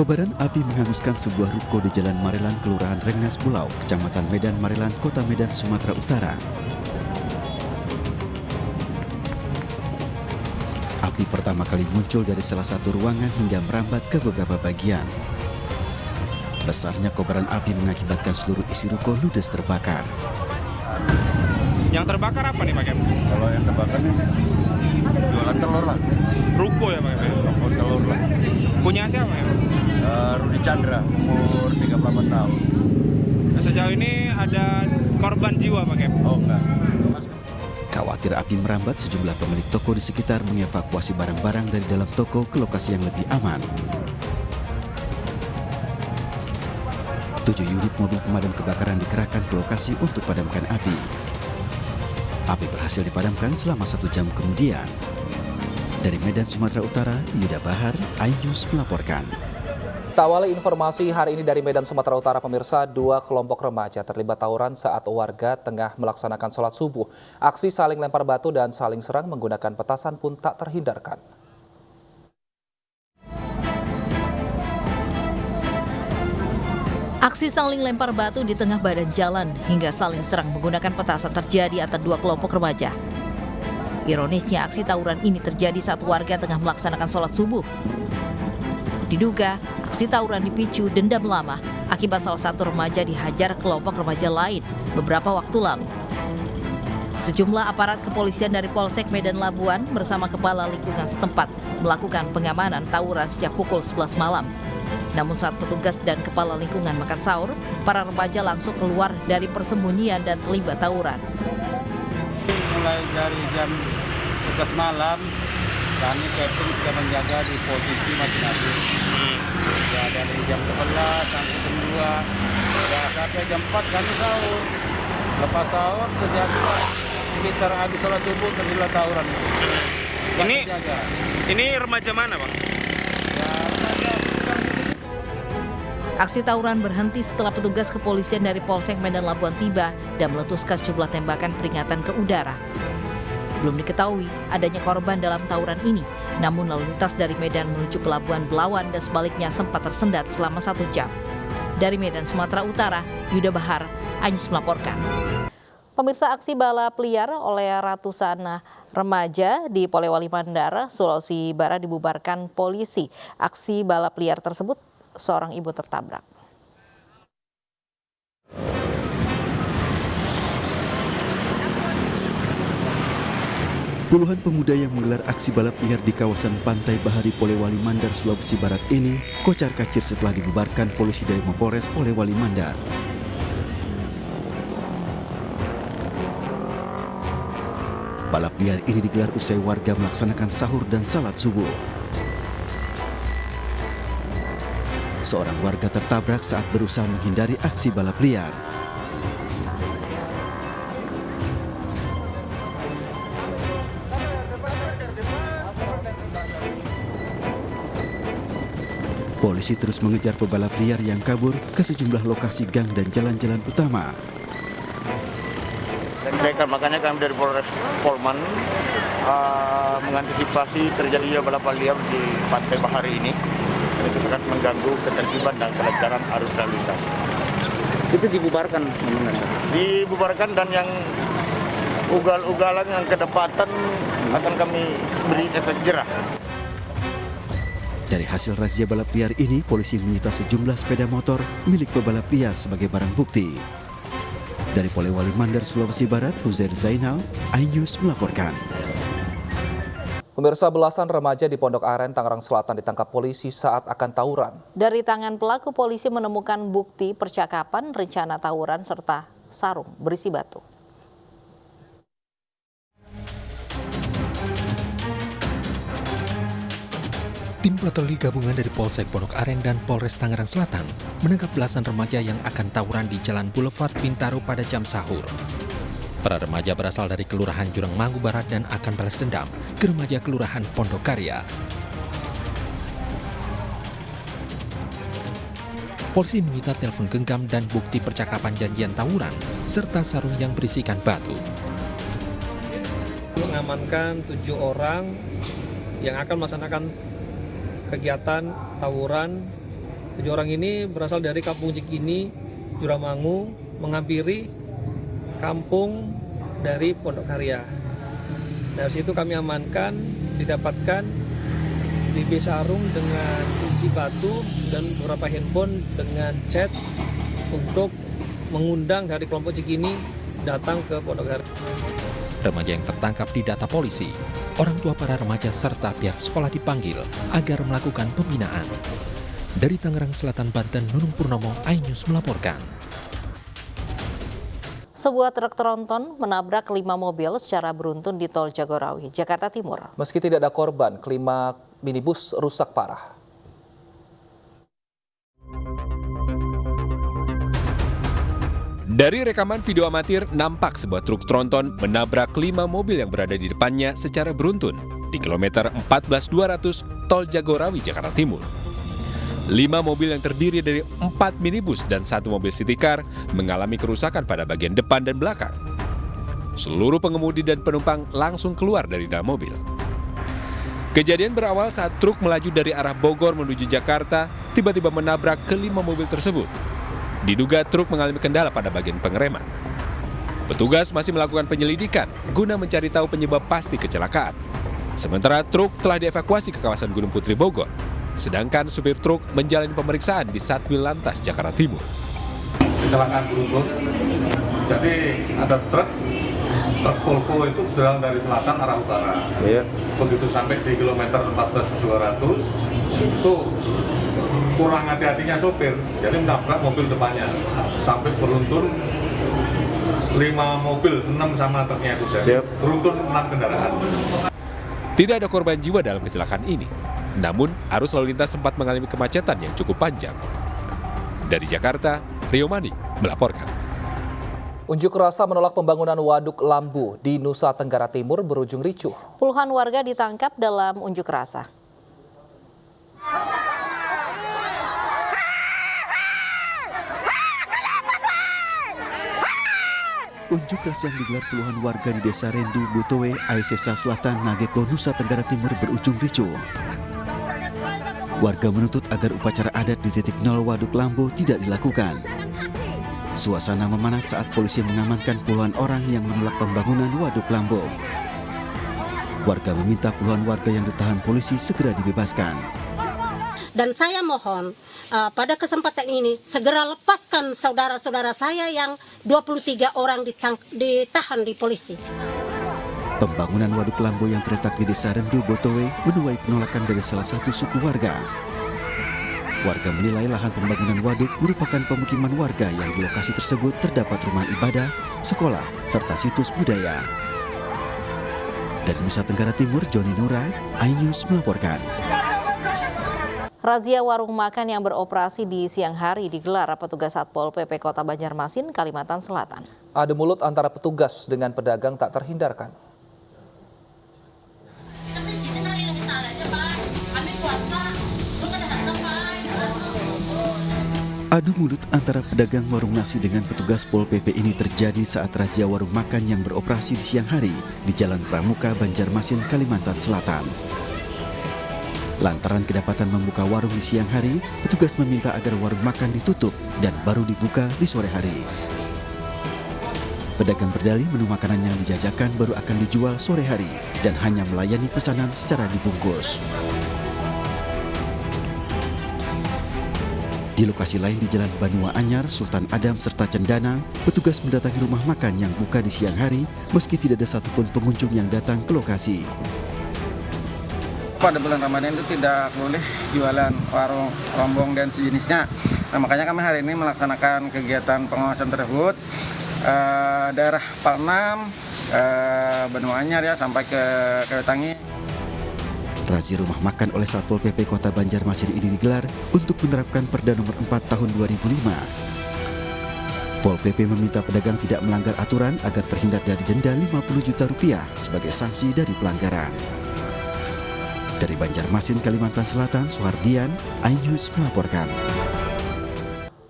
Kobaran api menghanguskan sebuah ruko di Jalan Marelan, Kelurahan Rengas Pulau, Kecamatan Medan Marelan, Kota Medan, Sumatera Utara. Api pertama kali muncul dari salah satu ruangan hingga merambat ke beberapa bagian. Besarnya kobaran api mengakibatkan seluruh isi ruko ludes terbakar. Yang terbakar apa nih Pak Kem? Kalau yang terbakar nih jualan telur lah. Ruko ya Pak Kem? Ruko telur lah. Punya siapa ya? Rudi Chandra, umur 38 tahun. Nah, sejauh ini ada korban jiwa Pak Kem? Oh enggak. Khawatir api merambat, sejumlah pemilik toko di sekitar mengevakuasi barang-barang dari dalam toko ke lokasi yang lebih aman. 7 unit mobil pemadam kebakaran dikerahkan ke lokasi untuk padamkan api. Api berhasil dipadamkan selama 1 jam kemudian. Dari Medan, Sumatera Utara, Yuda Bahar, iNews melaporkan. Kita awali informasi hari ini dari Medan, Sumatera Utara, pemirsa. 2 kelompok remaja terlibat tawuran saat warga tengah melaksanakan sholat subuh. Aksi saling lempar batu dan saling serang menggunakan petasan pun tak terhindarkan. Aksi saling lempar batu di tengah badan jalan hingga saling serang menggunakan petasan terjadi antara 2 kelompok remaja. Ironisnya, aksi tawuran ini terjadi saat warga tengah melaksanakan sholat subuh. Diduga, aksi tawuran dipicu dendam lama akibat salah satu remaja dihajar kelompok remaja lain beberapa waktu lalu. Sejumlah aparat kepolisian dari Polsek Medan Labuan bersama kepala lingkungan setempat melakukan pengamanan tawuran sejak pukul 11 malam. Namun saat petugas dan kepala lingkungan makan sahur, para remaja langsung keluar dari persembunyian dan terlibat tawuran. Mulai dari jam 11 malam, kami camping sudah menjaga di posisi masing-masing. Ya, dari jam 11 sampai jam 2, ya, sampai jam 4 kami sahur. Lepas sahur terjadi sekitar habis sholat subuh terjadi tawuran. Ini remaja mana Pak? Ya, remaja. Aksi tawuran berhenti setelah petugas kepolisian dari Polsek Medan Labuan tiba dan meletuskan sejumlah tembakan peringatan ke udara. Belum diketahui adanya korban dalam tawuran ini, namun lalu lintas dari Medan menuju Pelabuhan Belawan dan sebaliknya sempat tersendat selama 1 jam. Dari Medan, Sumatera Utara, Yuda Bahar, iNews melaporkan. Pemirsa, aksi balap liar oleh ratusan remaja di Polewali Mandar, Sulawesi Barat dibubarkan polisi. Aksi balap liar tersebut seorang ibu tertabrak. Puluhan pemuda yang menggelar aksi balap liar di kawasan Pantai Bahari Polewali Mandar, Sulawesi Barat ini kocar-kacir setelah dibubarkan polisi dari Mapolres Polewali Mandar. Balap liar ini digelar usai warga melaksanakan sahur dan salat subuh. Seorang warga tertabrak saat berusaha menghindari aksi balap liar. Polisi terus mengejar pebalap liar yang kabur ke sejumlah lokasi gang dan jalan-jalan utama. Makanya kami dari Polres Polman mengantisipasi terjadinya balapan liar di Pantai Bahari ini. Itu sangat mengganggu ketertiban dan kelancaran arus lalu lintas. Itu dibubarkan? Dibubarkan, dan yang ugal-ugalan yang kedapatan akan kami beri efek jerah. Dari hasil razia balap liar ini, polisi menyita sejumlah sepeda motor milik pebalap liar sebagai barang bukti. Dari Polewali Mandar, Sulawesi Barat, Huzair Zainal, iNews melaporkan. Pemirsa, belasan remaja di Pondok Aren, Tangerang Selatan ditangkap polisi saat akan tawuran. Dari tangan pelaku, polisi menemukan bukti percakapan, rencana tawuran, serta sarung berisi batu. Tim patroli gabungan dari Polsek Pondok Aren dan Polres Tangerang Selatan menangkap belasan remaja yang akan tawuran di Jalan Boulevard Bintaro pada jam sahur. Para remaja berasal dari Kelurahan Jurang Manggu Barat dan akan balas dendam ke remaja Kelurahan Pondok Karya. Polisi menyita telepon genggam dan bukti percakapan janjian tawuran serta sarung yang berisikan batu. Mengamankan 7 orang yang akan melaksanakan kegiatan tawuran 7 orang ini berasal dari Kampung Cikini, Juramangu, menghampiri kampung dari Pondok Karya. Dari situ kami amankan, didapatkan BB sarung dengan isi batu dan beberapa handphone dengan chat untuk mengundang dari kelompok Cikini datang ke Pondok Karya. Remaja yang tertangkap di data polisi, orang tua para remaja serta pihak sekolah dipanggil agar melakukan pembinaan. Dari Tangerang Selatan, Banten, Nunung Purnomo, iNews melaporkan. Sebuah truk tronton menabrak 5 mobil secara beruntun di Tol Jagorawi, Jakarta Timur. Meski tidak ada korban, kelima minibus rusak parah. Dari rekaman video amatir, nampak sebuah truk tronton menabrak 5 mobil yang berada di depannya secara beruntun di kilometer 14.200 Tol Jagorawi, Jakarta Timur. 5 mobil yang terdiri dari 4 minibus dan 1 mobil city car mengalami kerusakan pada bagian depan dan belakang. Seluruh pengemudi dan penumpang langsung keluar dari dalam mobil. Kejadian berawal saat truk melaju dari arah Bogor menuju Jakarta, tiba-tiba menabrak ke-5 mobil tersebut. Diduga truk mengalami kendala pada bagian pengereman. Petugas masih melakukan penyelidikan guna mencari tahu penyebab pasti kecelakaan. Sementara truk telah dievakuasi ke kawasan Gunung Putri Bogor, sedangkan supir truk menjalani pemeriksaan di Satwil Lantas Jakarta Timur. Kecelakaan beruntun, jadi ada truk Volvo itu berjalan dari selatan arah utara. Begitu sampai di kilometer 14.200 itu kurang hati-hatinya sopir, jadi menabrak mobil depannya sampai beruntun 5 mobil, 6 sama truknya itu, jadi beruntun 6 kendaraan. Tidak ada korban jiwa dalam kecelakaan ini, namun arus lalu lintas sempat mengalami kemacetan yang cukup panjang. Dari Jakarta, Rio Manik melaporkan. Unjuk rasa menolak pembangunan Waduk Lambu di Nusa Tenggara Timur berujung ricuh. Puluhan warga ditangkap dalam unjuk rasa. Unjuk rasa yang digelar puluhan warga di Desa Rendu, Butowe, Aisesa Selatan, Nageko, Nusa Tenggara Timur berujung ricuh. Warga menuntut agar upacara adat di titik 0 Waduk Lambu tidak dilakukan. Suasana memanas saat polisi mengamankan puluhan orang yang menolak pembangunan Waduk Lambu. Warga meminta puluhan warga yang ditahan polisi segera dibebaskan. Dan saya mohon pada kesempatan ini segera lepaskan saudara-saudara saya yang 23 orang ditahan di polisi. Pembangunan Waduk Lambu yang terletak di Desa Rendu, Botowe menuai penolakan dari salah satu suku warga. Warga menilai lahan pembangunan waduk merupakan pemukiman warga yang di lokasi tersebut terdapat rumah ibadah, sekolah, serta situs budaya. Dari Nusa Tenggara Timur, Joni Nura, iNews melaporkan. Razia warung makan yang beroperasi di siang hari digelar petugas Satpol PP Kota Banjarmasin, Kalimantan Selatan. Adu mulut antara petugas dengan pedagang tak terhindarkan. Adu mulut antara pedagang warung nasi dengan petugas Pol PP ini terjadi saat razia warung makan yang beroperasi di siang hari di Jalan Pramuka, Banjarmasin, Kalimantan Selatan. Lantaran kedapatan membuka warung di siang hari, petugas meminta agar warung makan ditutup dan baru dibuka di sore hari. Pedagang berdalih menu makanan yang dijajakan baru akan dijual sore hari dan hanya melayani pesanan secara dibungkus. Di lokasi lain di Jalan Banua Anyar, Sultan Adam, serta Cendana, petugas mendatangi rumah makan yang buka di siang hari meski tidak ada satupun pengunjung yang datang ke lokasi. Pada bulan Ramadan itu tidak boleh jualan warung, rombong, dan sejenisnya. Nah, makanya kami hari ini melaksanakan kegiatan pengawasan tersebut daerah Palnam, Banua Anyar ya, sampai ke Kewetangi. Razia rumah makan oleh Satpol PP Kota Banjarmasin ini digelar untuk menerapkan Perda Nomor 4 Tahun 2005. Pol PP meminta pedagang tidak melanggar aturan agar terhindar dari denda Rp50 juta sebagai sanksi dari pelanggaran. Dari Banjarmasin, Kalimantan Selatan, Suhardian, iNews melaporkan.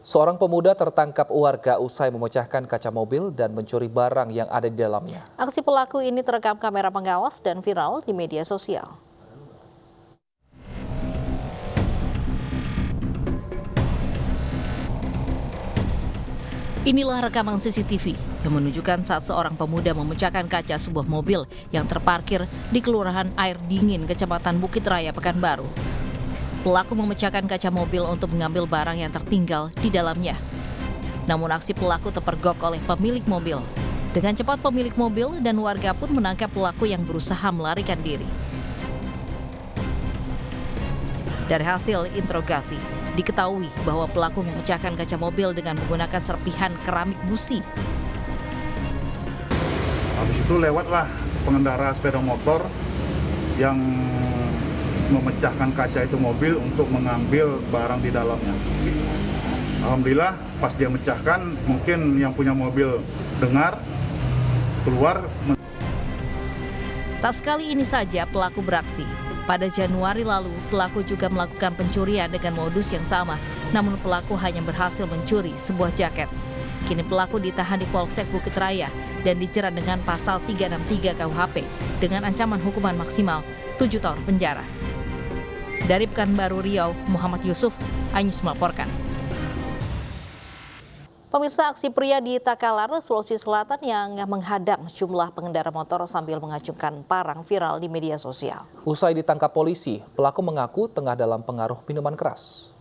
Seorang pemuda tertangkap warga usai memecahkan kaca mobil dan mencuri barang yang ada di dalamnya. Aksi pelaku ini terekam kamera pengawas dan viral di media sosial. Inilah rekaman CCTV yang menunjukkan saat seorang pemuda memecahkan kaca sebuah mobil yang terparkir di Kelurahan Air Dingin, Kecamatan Bukit Raya, Pekanbaru. Pelaku memecahkan kaca mobil untuk mengambil barang yang tertinggal di dalamnya. Namun aksi pelaku terpergok oleh pemilik mobil. Dengan cepat pemilik mobil dan warga pun menangkap pelaku yang berusaha melarikan diri. Dari hasil interogasi, diketahui bahwa pelaku memecahkan kaca mobil dengan menggunakan serpihan keramik busi. Habis itu lewatlah pengendara sepeda motor yang memecahkan kaca itu mobil untuk mengambil barang di dalamnya. Alhamdulillah pas dia mecahkan, mungkin yang punya mobil dengar, keluar. Tak sekali ini saja pelaku beraksi. Pada Januari lalu, pelaku juga melakukan pencurian dengan modus yang sama, namun pelaku hanya berhasil mencuri sebuah jaket. Kini pelaku ditahan di Polsek Bukit Raya dan dijerat dengan pasal 363 KUHP dengan ancaman hukuman maksimal 7 tahun penjara. Dari Pekanbaru Riau, Muhammad Yusuf, iNews melaporkan. Pemirsa, aksi pria di Takalar, Sulawesi Selatan yang menghadang jumlah pengendara motor sambil mengacungkan parang viral di media sosial. Usai ditangkap polisi, pelaku mengaku tengah dalam pengaruh minuman keras.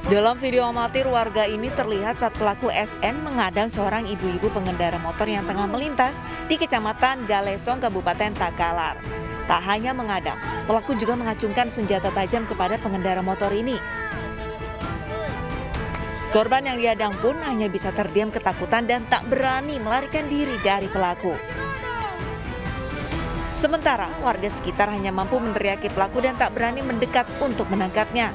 Dalam video amatir, warga ini terlihat saat pelaku SN menghadang seorang ibu-ibu pengendara motor yang tengah melintas di Kecamatan Galesong, Kabupaten Takalar. Tak hanya menghadang, pelaku juga mengacungkan senjata tajam kepada pengendara motor ini. Korban yang dihadang pun hanya bisa terdiam ketakutan dan tak berani melarikan diri dari pelaku. Sementara warga sekitar hanya mampu meneriaki pelaku dan tak berani mendekat untuk menangkapnya.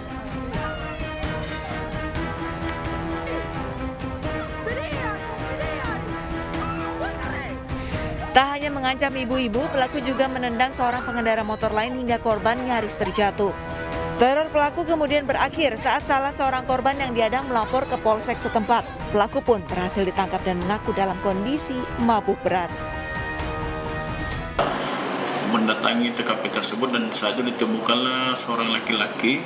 Tak hanya mengancam ibu-ibu, pelaku juga menendang seorang pengendara motor lain hingga korban nyaris terjatuh. Teror pelaku kemudian berakhir saat salah seorang korban yang dihadang melapor ke polsek setempat. Pelaku pun berhasil ditangkap dan mengaku dalam kondisi mabuk berat. Mendatangi TKP tersebut dan saat itu ditemukanlah seorang laki-laki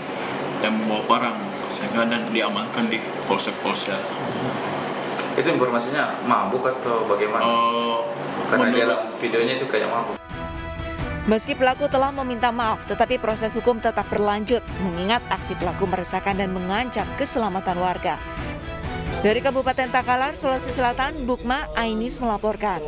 yang membawa parang sehingga dan diamankan di polsek-polsek. Itu informasinya mabuk atau bagaimana? Karena dalam videonya itu kayak mabuk. Meski pelaku telah meminta maaf, tetapi proses hukum tetap berlanjut mengingat aksi pelaku meresahkan dan mengancam keselamatan warga. Dari Kabupaten Takalar, Sulawesi Selatan, Bukma, iNews melaporkan.